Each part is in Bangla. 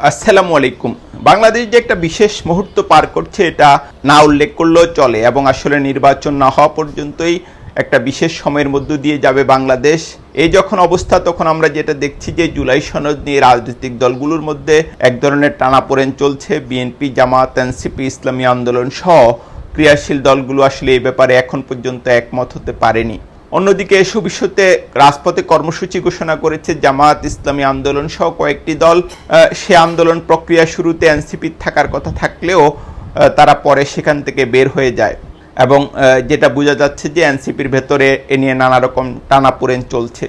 আসসালামু আলাইকুম। বাংলাদেশ যে একটা বিশেষ মুহূর্ত পার করছে এটা না উল্লেখ করলেও চলে, এবং আসলে নির্বাচন না হওয়া পর্যন্তই একটা বিশেষ সময়ের মধ্য দিয়ে যাবে বাংলাদেশ। এই যখন অবস্থা, তখন আমরা যেটা দেখছি যে জুলাই সনদ নিয়ে রাজনৈতিক দলগুলোর মধ্যে এক ধরনের টানাপোড়েন চলছে। বিএনপি, জামাত, এনসিপি, ইসলামী আন্দোলন সহ ক্রিয়াশীল দলগুলো আসলে এই ব্যাপারে এখন পর্যন্ত একমত হতে পারেনি। অন্যদিকে এসব ইস্যুতে রাজপথে কর্মসূচি ঘোষণা করেছে জামাত, ইসলামী আন্দোলন সহ কয়েকটি দল। সে আন্দোলন প্রক্রিয়া শুরুতে এনসিপির থাকার কথা থাকলেও তারা পরে সেখান থেকে বের হয়ে যায়, এবং যেটা বোঝা যাচ্ছে যে এনসিপির ভেতরে এ নিয়ে নানা রকম টানাপোড়েন চলছে।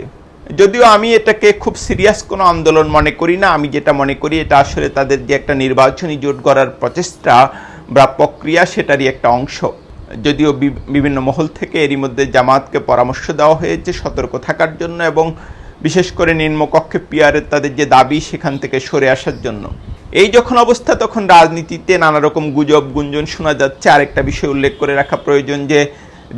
যদিও আমি এটাকে খুব সিরিয়াস কোনো আন্দোলন মনে করি না। আমি যেটা মনে করি, এটা আসলে তাদের যে একটা নির্বাচনী জোট গড়ার প্রচেষ্টা বা প্রক্রিয়া, সেটারই একটা অংশ। যদিও বিভিন্ন মহল থেকে এরই মধ্যে জামাতকে পরামর্শ দেওয়া হয়েছে সতর্ক থাকার জন্য, এবং বিশেষ করে নিম্নকক্ষে পিয়ারের তাদের যে দাবি, সেখান থেকে সরে আসার জন্য। এই যখন অবস্থা, তখন রাজনীতিতে নানা রকম গুজব গুঞ্জন শোনা যাচ্ছে। আরেকটা বিষয় উল্লেখ করে রাখা প্রয়োজন যে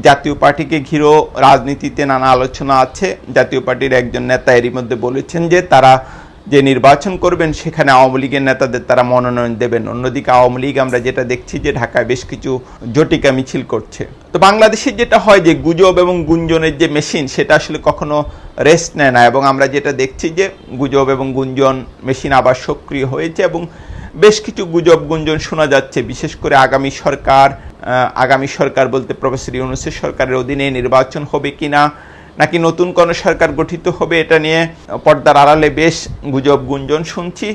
জাতীয় পার্টিকে ঘিরেও রাজনীতিতে নানা আলোচনা আছে। জাতীয় পার্টির একজন নেতা এরই মধ্যে বলেছেন যে তারা যে নির্বাচন করবেন সেখানে আওয়ামী লীগের নেতাদের তারা মনোনয়ন দেবেন। অন্যদিকে আওয়ামী লীগ আমরা যেটা দেখছি যে ঢাকায় বেশ কিছু জটিকা মিছিল করছে। তো বাংলাদেশে যেটা হয় যে গুজব এবং গুঞ্জনের যে মেশিন, সেটা আসলে কখনো রেস্ট নেয় না, এবং আমরা যেটা দেখছি যে গুজব এবং গুঞ্জন মেশিন আবার সক্রিয় হয়েছে, এবং বেশ কিছু গুজব গুঞ্জন শোনা যাচ্ছে। বিশেষ করে আগামী সরকার বলতে প্রফেসর ইউনূসের সরকারের অধীনে নির্বাচন হবে কিনা, নাকি নতুন কোনো সরকার গঠিত হবে, এটা নিয়ে পর্দার আড়ালে বেশ গুজব গুঞ্জন শুনছি।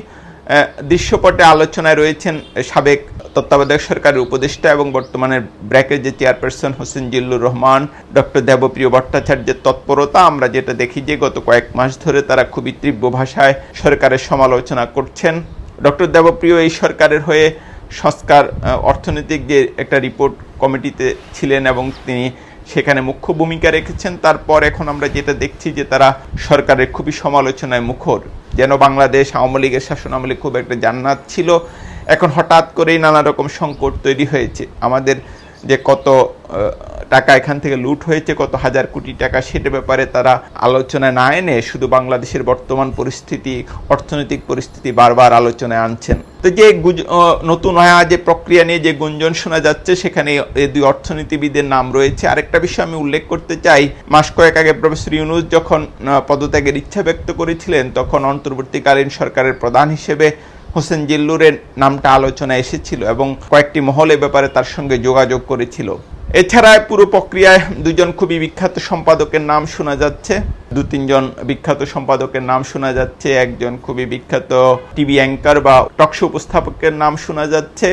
দৃশ্যপটে আলোচনায় রয়েছেন সাবেক তত্ত্বাবধায়ক সরকারের উপদেষ্টা এবং বর্তমানে ব্র্যাকের যে চেয়ারপারসন হোসেন জিল্লুর রহমান, ডক্টর দেবপ্রিয় ভট্টাচার্যের তৎপরতা। আমরা যেটা দেখি যে গত কয়েক মাস ধরে তারা খুবই তীব্র ভাষায় সরকারের সমালোচনা করছেন। ডক্টর দেবপ্রিয় এই সরকারের হয়ে সংস্কার অর্থনৈতিক যে একটা রিপোর্ট কমিটিতে ছিলেন, এবং তিনি সেখানে মুখ্য ভূমিকা রেখেছেন। তারপর এখন আমরা যেটা দেখছি যে তারা সরকারের খুবই সমালোচনায় মুখর, যেন বাংলাদেশ আওয়ামী লীগের শাসনামলে খুব একটা জান্নাত ছিল, এখন হঠাৎ করেই নানা রকম সংকট তৈরি হয়েছে। আমাদের যে কত টাকা এখান থেকে লুট হয়েছে, কত হাজার কোটি টাকা, সেটা ব্যাপারে তারা আলোচনায় না এনে শুধু বাংলাদেশের বর্তমান পরিস্থিতি, অর্থনৈতিক পরিস্থিতি বারবার আলোচনায় আনছেন। তো যে নতুন যে প্রক্রিয়া নিয়ে যে গুঞ্জন শোনা যাচ্ছে, সেখানে এই দুই অর্থনীতিবিদের নাম রয়েছে। আরেকটা বিষয় আমি উল্লেখ করতে চাই, মাস কয়েক আগে প্রফেসর ইউনূস যখন পদত্যাগের ইচ্ছা ব্যক্ত করেছিলেন, তখন অন্তর্বর্তীকালীন সরকারের প্রধান হিসেবে হোসেন জিল্লুরের নামটা আলোচনায় এসেছিল, এবং কয়েকটি মহল এ ব্যাপারে তার সঙ্গে যোগাযোগ করেছিল। এছাড়া পুরো প্রক্রিয়ায় দুজন খুবই বিখ্যাত সম্পাদকের নাম শোনা যাচ্ছে, তিনজন বিখ্যাত সম্পাদকের নাম শোনা যাচ্ছে, একজন খুবই বিখ্যাত টিভি অ্যাঙ্কার বা টকশো উপস্থাপকের নাম শোনা যাচ্ছে।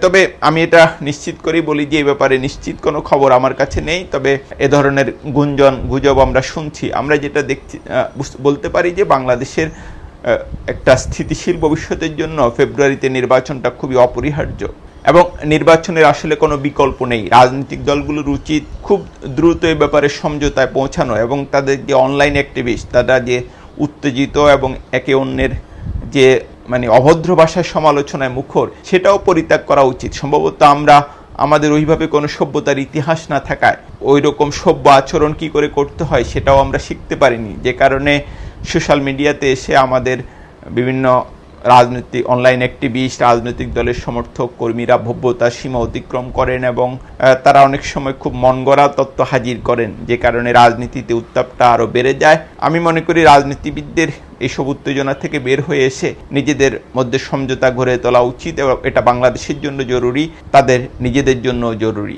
তবে আমি এটা নিশ্চিত করেই বলি যে এই ব্যাপারে নিশ্চিত কোনো খবর আমার কাছে নেই, তবে এ ধরনের গুজব আমরা শুনছি। আমরা যেটা দেখছি, বলতে পারি যে বাংলাদেশের একটা স্থিতিশীল ভবিষ্যতের জন্য ফেব্রুয়ারিতে নির্বাচনটা খুবই অপরিহার্য, এবং নির্বাচনের আসলে কোনো বিকল্প নেই। রাজনৈতিক দলগুলোর উচিত খুব দ্রুত এই ব্যাপারে সমঝোতায় পৌঁছানো, এবং তাদের যে অনলাইন অ্যাক্টিভিস্ট, তারা যে উত্তেজিত এবং একে অন্যের যে অভদ্র ভাষায় সমালোচনায় মুখর, সেটাও পরিত্যাগ করা উচিত। সম্ভবত আমরা আমাদের ওইভাবে কোনো সভ্যতার ইতিহাস না থাকায় ওই রকম সভ্য আচরণ কি করে করতে হয় সেটাও আমরা শিখতে পারিনি, যে কারণে সোশ্যাল মিডিয়াতে এসে আমাদের বিভিন্ন রাজনৈতিক অনলাইন অ্যাক্টিভিস্ট, রাজনৈতিক দলের সমর্থক কর্মীরা ভব্যতার সীমা অতিক্রম করেন, এবং তারা অনেক সময় খুব মন গড়া তত্ত্ব হাজির করেন, যে কারণে রাজনীতিতে উত্তাপটা আরও বেড়ে যায়। আমি মনে করি রাজনীতিবিদদের এইসব উত্তেজনা থেকে বের হয়ে এসে নিজেদের মধ্যে সমঝোতা গড়ে তোলা উচিত, এবং এটা বাংলাদেশের জন্য জরুরি, তাদের নিজেদের জন্য জরুরি।